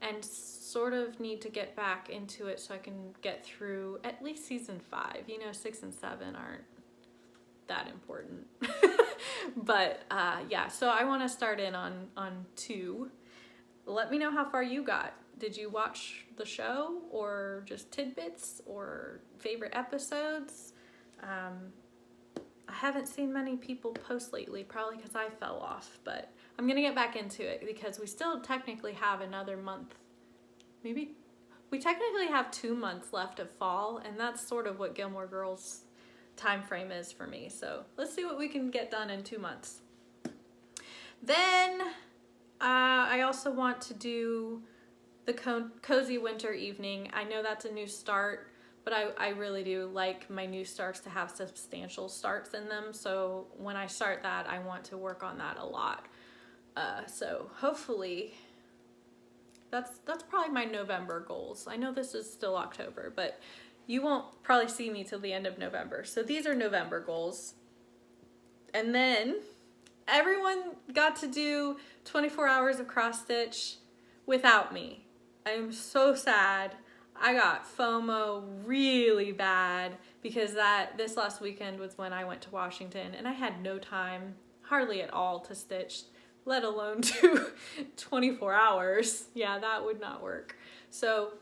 and sort of need to get back into it so I can get through at least season 5. You know, 6 and 7 aren't that important. But yeah, so I want to start in on 2. Let me know how far you got. Did you watch the show, or just tidbits, or favorite episodes? I haven't seen many people post lately, probably because I fell off, but I'm gonna get back into it because we still technically have another month. Maybe we technically have 2 months left of fall, and that's sort of what Gilmore Girls time frame is for me. So let's see what we can get done in 2 months. Then I also want to do the Cozy Winter Evening. I know that's a new start, but I really do like my new starts to have substantial starts in them. So when I start that, I want to work on that a lot. So hopefully That's probably my November goals. I know this is still October, but you won't probably see me till the end of November. So these are November goals. And then everyone got to do 24 hours of cross stitch without me. I'm so sad. I got FOMO really bad because this last weekend was when I went to Washington and I had no time, hardly at all, to stitch, let alone do 24 hours. Yeah, that would not work. So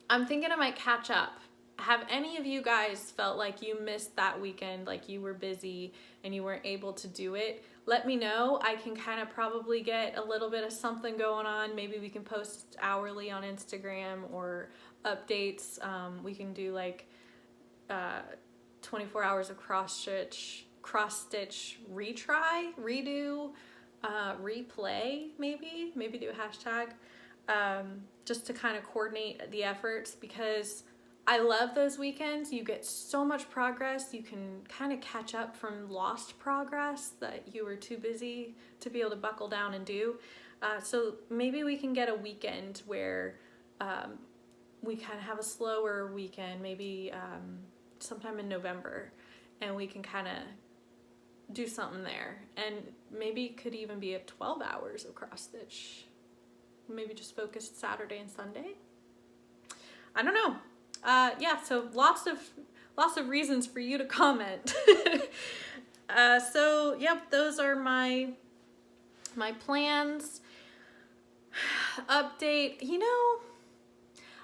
I'm thinking I might catch up. Have any of you guys felt like you missed that weekend, like you were busy and you weren't able to do it? Let me know. I can kind of probably get a little bit of something going on. Maybe we can post hourly on Instagram or updates. We can do like 24 hours of cross stitch retry, redo, replay, maybe do a hashtag, just to kind of coordinate the efforts, because I love those weekends. You get so much progress. You can kind of catch up from lost progress that you were too busy to be able to buckle down and do. So maybe we can get a weekend where we kind of have a slower weekend, maybe sometime in November, and we can kind of do something there. And maybe it could even be 12 hours of cross stitch. Maybe just focused Saturday and Sunday. I don't know. Yeah, so lots of reasons for you to comment. So yep, those are my plans. Update, you know,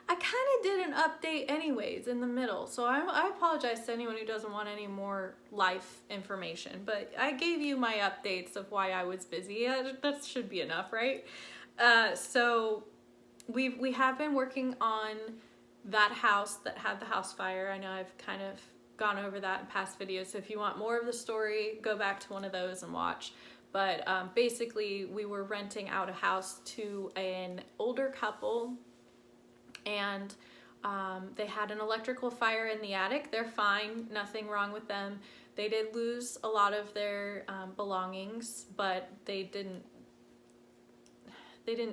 I kind of did an update anyways in the middle, so I apologize to anyone who doesn't want any more life information, but I gave you my updates of why I was busy. That should be enough, right? So we have been working on that house that had the house fire. I know I've kind of gone over that in past videos, so if you want more of the story, go back to one of those and watch. But basically, we were renting out a house to an older couple, and they had an electrical fire in the attic. They're fine, nothing wrong with them. They did lose a lot of their belongings, but they didn't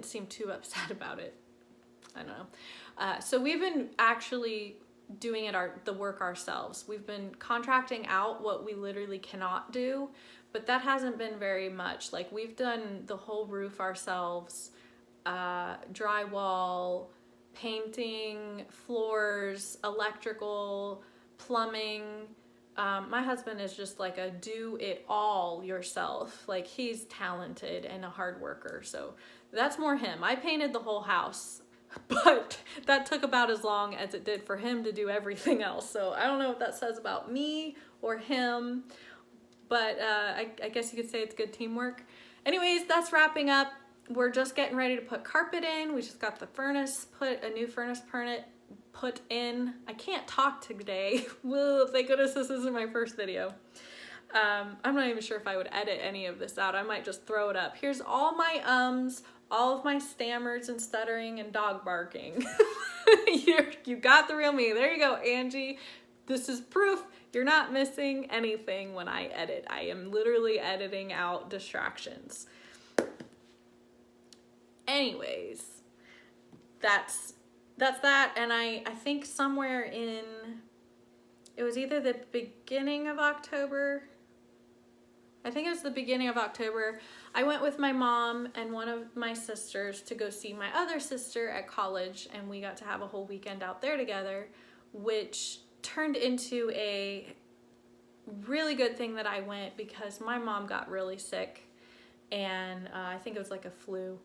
seem too upset about it. I don't know. So we've been actually doing the work ourselves. We've been contracting out what we literally cannot do, but that hasn't been very much. Like, we've done the whole roof ourselves, drywall, painting, floors, electrical, plumbing. My husband is just like a do it all yourself. Like, he's talented and a hard worker, so that's more him. I painted the whole house, but that took about as long as it did for him to do everything else. So I don't know what that says about me or him, but I guess you could say it's good teamwork. Anyways, that's wrapping up. We're just getting ready to put carpet in. We just got the furnace, a new furnace put in. I can't talk today. Whoa, thank goodness this isn't my first video. I'm not even sure if I would edit any of this out. I might just throw it up. Here's all my all of my stammers and stuttering and dog barking. You got the real me. There you go, Angie. This is proof you're not missing anything when I edit. I am literally editing out distractions. Anyways, that's that. And I think somewhere in, it was either the beginning of October, I think it was the beginning of October, I went with my mom and one of my sisters to go see my other sister at college, and we got to have a whole weekend out there together, which turned into a really good thing that I went, because my mom got really sick, and I think it was like a flu,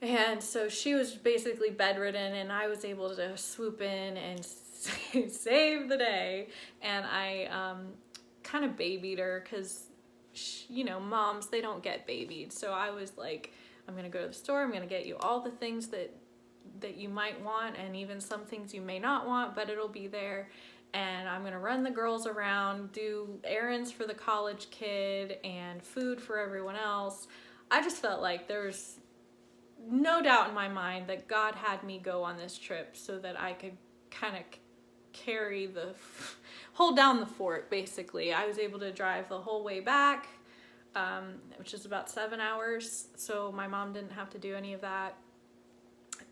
and so she was basically bedridden, and I was able to swoop in and save the day. And I kind of babied her, because you know, moms, they don't get babied. So I was like, I'm gonna go to the store, I'm gonna get you all the things that you might want, and even some things you may not want, but it'll be there. And I'm gonna run the girls around, do errands for the college kid and food for everyone else. I just felt like there's no doubt in my mind that God had me go on this trip so that I could kind of hold down the fort, basically. I was able to drive the whole way back, which is about 7 hours, so my mom didn't have to do any of that.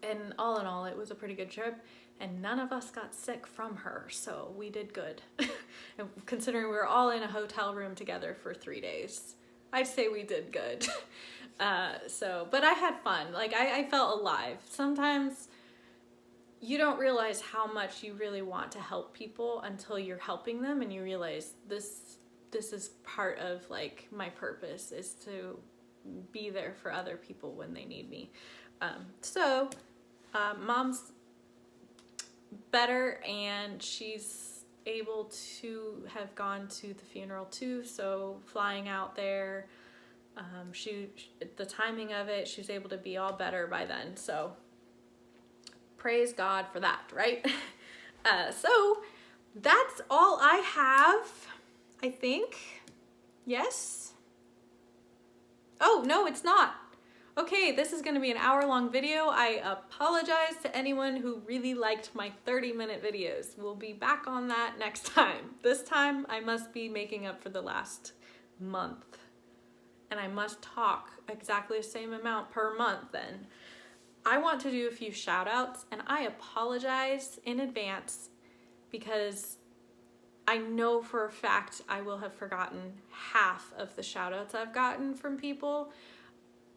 And all in all, it was a pretty good trip, and none of us got sick from her, so we did good. And considering we were all in a hotel room together for 3 days, I'd say we did good. But I had fun. Like, I felt alive. Sometimes you don't realize how much you really want to help people until you're helping them, and you realize this is part of, like, my purpose is to be there for other people when they need me. Mom's better, and she's able to have gone to the funeral too, so flying out there, the timing of it, she was able to be all better by then, so praise God for that, right? So that's all I have, I think. Yes? Oh, no, it's not. Okay, this is going to be an hour-long video. I apologize to anyone who really liked my 30-minute videos. We'll be back on that next time. This time, I must be making up for the last month. And I must talk exactly the same amount per month then. I want to do a few shout-outs, and I apologize in advance because I know for a fact I will have forgotten half of the shout-outs I've gotten from people.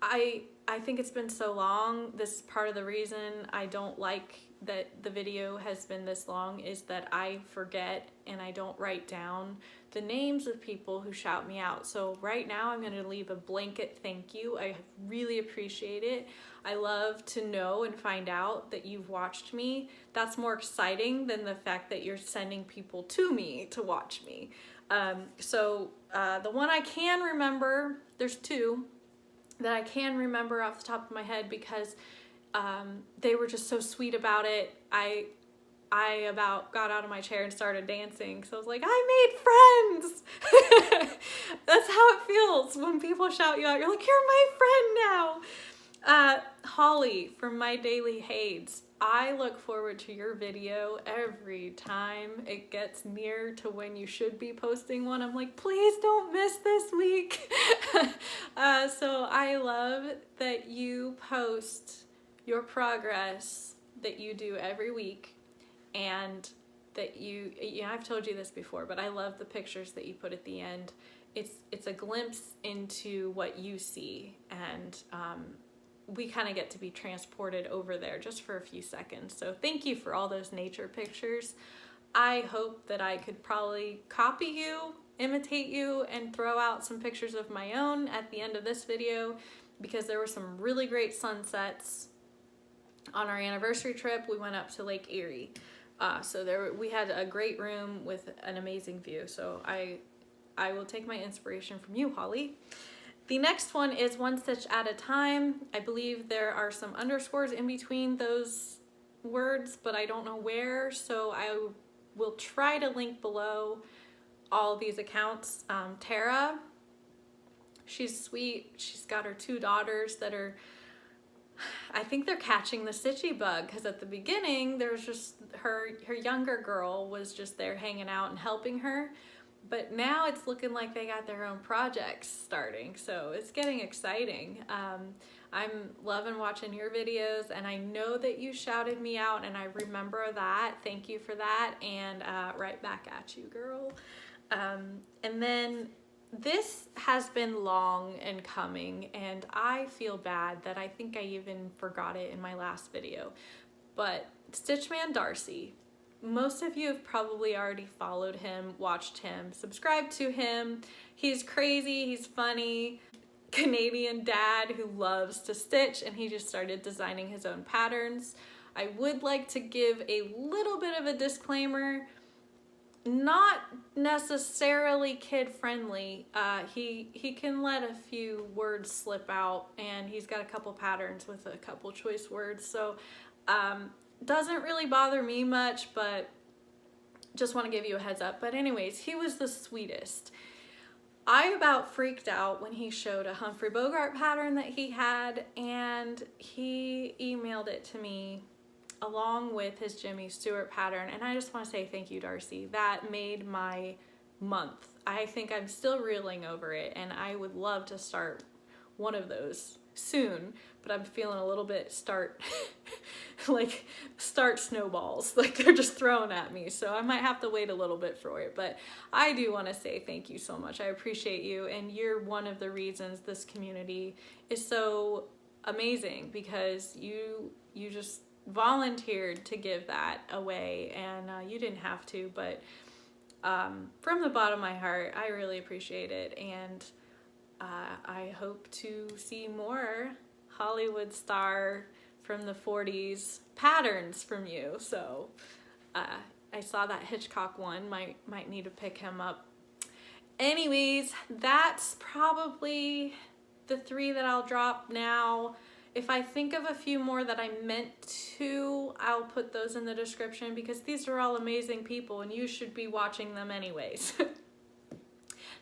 I think it's been so long. This is part of the reason I don't like that the video has been this long, is that I forget and I don't write down the names of people who shout me out. So right now I'm going to leave a blanket thank you. I really appreciate it. I love to know and find out that you've watched me. That's more exciting than the fact that you're sending people to me to watch me. The one I can remember, there's two that I can remember off the top of my head because they were just so sweet about it. I about got out of my chair and started dancing. So I was like, I made friends. That's how it feels when people shout you out. You're like, you're my friend now. Holly from My Daily Hades. I look forward to your video every time it gets near to when you should be posting one. I'm like, please don't miss this week. So I love that you post your progress that you do every week, and that I've told you this before, but I love the pictures that you put at the end. It's a glimpse into what you see, and we kind of get to be transported over there just for a few seconds. So thank you for all those nature pictures. I hope that I could probably copy you, imitate you, and throw out some pictures of my own at the end of this video, because there were some really great sunsets on our anniversary trip. We went up to Lake Erie. We had a great room with an amazing view. So I will take my inspiration from you, Holly. The next one is One Stitch at a Time. I believe there are some underscores in between those words, but I don't know where, so I will try to link below all these accounts. Tara, she's sweet. She's got her 2 daughters that are, I think they're catching the stitchy bug, because at the beginning there was just her younger girl was just there hanging out and helping her. But now it's looking like they got their own projects starting, so it's getting exciting. I'm loving watching your videos, and I know that you shouted me out, and I remember that. Thank you for that, and right back at you, girl. And then this has been long and coming, and I feel bad that I think I even forgot it in my last video. But StitchManDarcy. Most of you have probably already followed him, watched him, subscribed to him. He's crazy, he's funny, Canadian dad who loves to stitch, and he just started designing his own patterns. I would like to give a little bit of a disclaimer. Not necessarily kid-friendly. He can let a few words slip out, and he's got a couple patterns with a couple choice words, so doesn't really bother me much, but just want to give you a heads up. But anyways, he was the sweetest. I about freaked out when he showed a Humphrey Bogart pattern that he had, and he emailed it to me along with his Jimmy Stewart pattern, and I just want to say thank you, Darcy. That made my month. I think I'm still reeling over it, and I would love to start one of those soon, but I'm feeling a little bit start snowballs, like they're just thrown at me, so I might have to wait a little bit for it. But I do want to say thank you so much. I appreciate you, and you're one of the reasons this community is so amazing, because you just volunteered to give that away, and you didn't have to, but from the bottom of my heart, I really appreciate it, and I hope to see more Hollywood star from the 40s patterns from you. So I saw that Hitchcock one, might need to pick him up. Anyways, that's probably the 3 that I'll drop now. If I think of a few more that I meant to, I'll put those in the description, because these are all amazing people and you should be watching them anyways.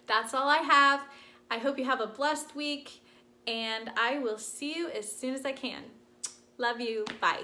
That's all I have. I hope you have a blessed week, and I will see you as soon as I can. Love you. Bye.